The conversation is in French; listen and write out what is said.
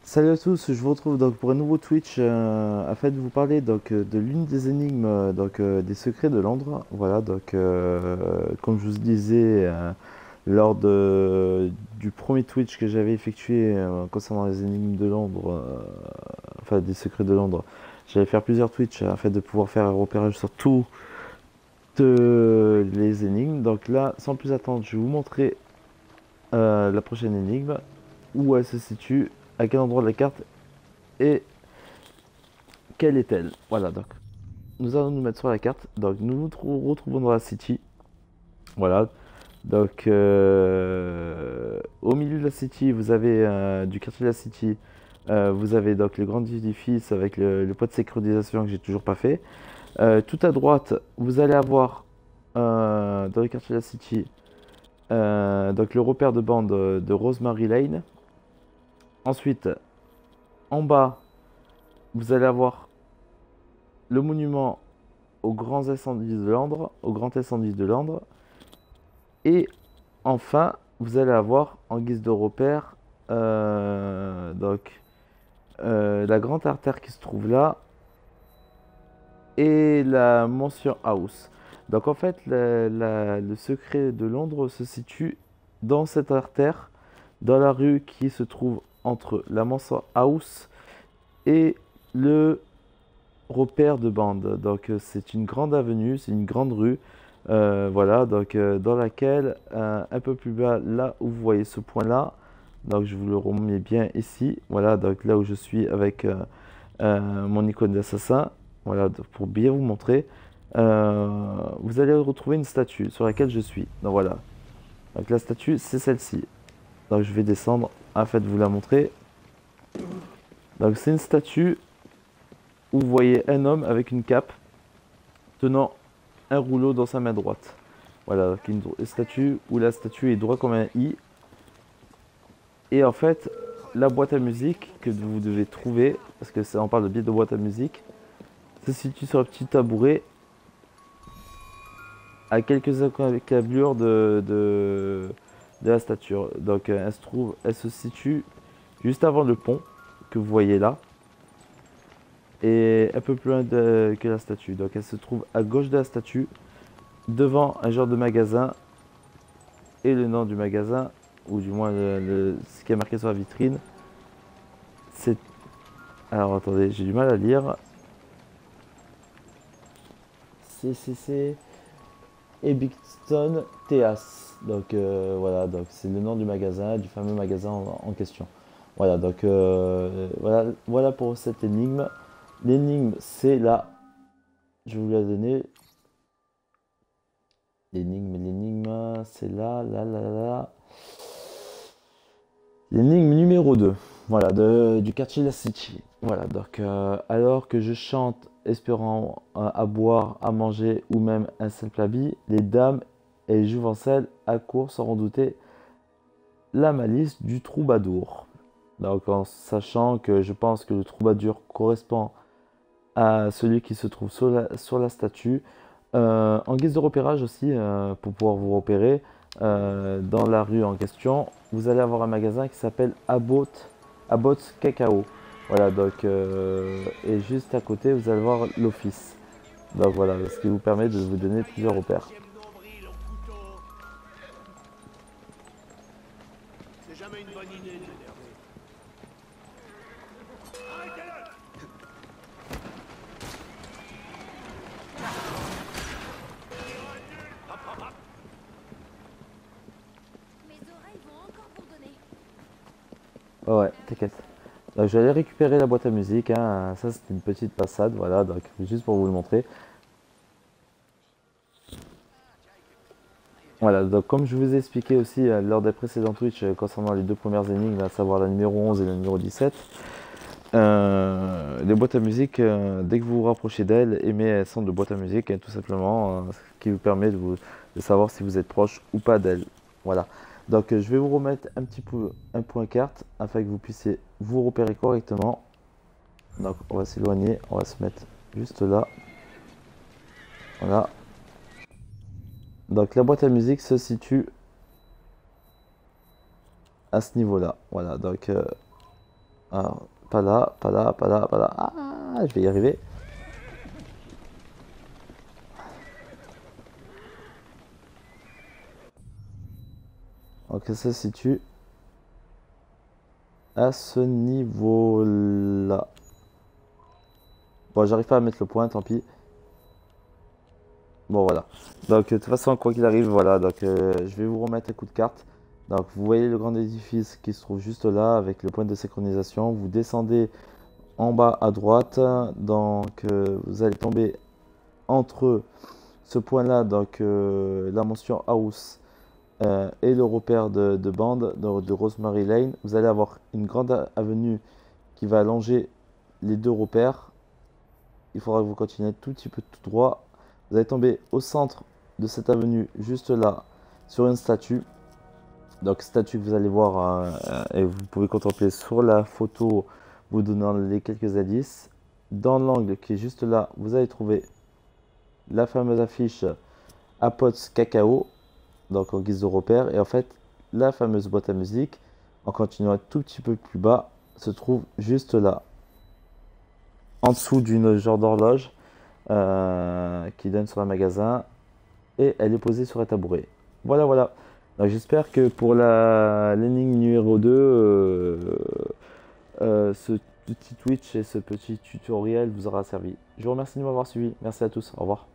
Salut à tous, je vous retrouve donc pour un nouveau Twitch afin de vous parler de l'une des énigmes des secrets de Londres. Voilà comme je vous disais du premier Twitch que j'avais effectué concernant les énigmes de Londres, enfin des secrets de Londres, j'allais faire plusieurs Twitch afin de pouvoir faire un repérage sur toutes les énigmes. Donc là, sans plus attendre, je vais vous montrer la prochaine énigme, où elle se situe, à quel endroit de la carte et quelle est-elle? Voilà, donc nous allons nous mettre sur la carte. Donc nous nous retrouvons dans la city. Voilà. Donc au milieu de la city, vous avez du quartier de la city. Vous avez donc le grand édifice avec le point de sécurisation que j'ai toujours pas fait. Tout à droite, vous allez avoir dans le quartier de la city donc le repère de bande de Rosemary Lane. Ensuite, en bas, vous allez avoir le monument aux grands incendies de Londres, au grand incendie de Londres. Et enfin, vous allez avoir en guise de repère la grande artère qui se trouve là et la mention house. Donc en fait, le secret de Londres se situe dans cette artère, dans la rue qui se trouve entre la mention house et le repère de bande. Donc c'est une grande avenue, c'est une grande rue. Voilà, dans laquelle un peu plus bas, là où vous voyez ce point là, donc je vous le remets bien ici, voilà, donc là où je suis avec mon icône d'assassin, voilà, pour bien vous montrer. Vous allez retrouver une statue sur laquelle je suis, donc voilà, donc la statue c'est celle-ci, donc je vais descendre afin de vous la montrer. Donc c'est une statue où vous voyez un homme avec une cape tenant un rouleau dans sa main droite. Voilà, une statue où la statue est droit comme un i. Et en fait, la boîte à musique que vous devez trouver, parce que ça, on parle de biais de boîte à musique, se situe sur un petit tabouret à quelques encablures de la statue. Donc elle se situe juste avant le pont que vous voyez là, et un peu plus loin que la statue. Donc elle se trouve à gauche de la statue, devant un genre de magasin, et le nom du magasin, ou du moins ce qui est marqué sur la vitrine, c'est... Alors attendez, j'ai du mal à lire. C'est Ebington Theas. Donc voilà, donc c'est le nom du magasin, du fameux magasin en question. Voilà, donc voilà pour cette énigme. L'énigme, c'est là. Je vais vous la donner. L'énigme, c'est là. L'énigme numéro 2, voilà, du quartier de la City. Voilà, donc alors que je chante, espérant à boire, à manger ou même un simple habit, les dames et les jouvencelles accourent sans redouter la malice du troubadour. Donc en sachant que je pense que le troubadour correspond à celui qui se trouve sur la statue. En guise de repérage aussi, pour pouvoir vous repérer, dans la rue en question, vous allez avoir un magasin qui s'appelle Abbott Cacao. Voilà, donc, et juste à côté, vous allez voir l'office. Donc voilà, ce qui vous permet de vous donner plusieurs repères. C'est jamais une bonne idée de l'énerver. Mes oreilles vont encore bourdonner. Ouais, t'inquiète. Donc je vais aller récupérer la boîte à musique, hein. Ça c'est une petite passade, voilà, donc juste pour vous le montrer. Voilà, donc comme je vous ai expliqué aussi lors des précédents Twitch concernant les deux premières énigmes, à savoir la numéro 11 et la numéro 17, les boîtes à musique, dès que vous vous rapprochez d'elles, émet un son de boîte à musique, tout simplement, ce qui vous permet de savoir si vous êtes proche ou pas d'elles. Voilà. Donc je vais vous remettre un petit peu un point carte afin que vous puissiez vous repérer correctement. Donc on va s'éloigner, on va se mettre juste là. Voilà. Donc la boîte à musique se situe à ce niveau-là. Voilà, donc Alors, pas là, pas là, pas là, pas là. Ah, je vais y arriver. Donc ça se situe à ce niveau-là. Bon, j'arrive pas à mettre le point, tant pis. Bon, voilà. Donc, de toute façon, quoi qu'il arrive, voilà. Donc, je vais vous remettre un coup de carte. Donc, vous voyez le grand édifice qui se trouve juste là avec le point de synchronisation. Vous descendez en bas à droite. Donc, vous allez tomber entre ce point-là, donc la mention house et le repère de bande de Rosemary Lane. Vous allez avoir une grande avenue qui va allonger les deux repères. Il faudra que vous continuez tout petit peu tout droit. Vous allez tomber au centre de cette avenue, juste là, sur une statue. Donc, statue que vous allez voir et vous pouvez contempler sur la photo, vous donnant les quelques indices. Dans l'angle qui est juste là, vous allez trouver la fameuse affiche Apots Cacao, donc en guise de repère. Et en fait, la fameuse boîte à musique, en continuant un tout petit peu plus bas, se trouve juste là, en dessous d'une genre d'horloge qui donne sur un magasin. Et elle est posée sur un tabouret. Voilà, voilà. Donc j'espère que pour la l'énigme numéro 2, ce petit Twitch et ce petit tutoriel vous aura servi. Je vous remercie de m'avoir suivi. Merci à tous. Au revoir.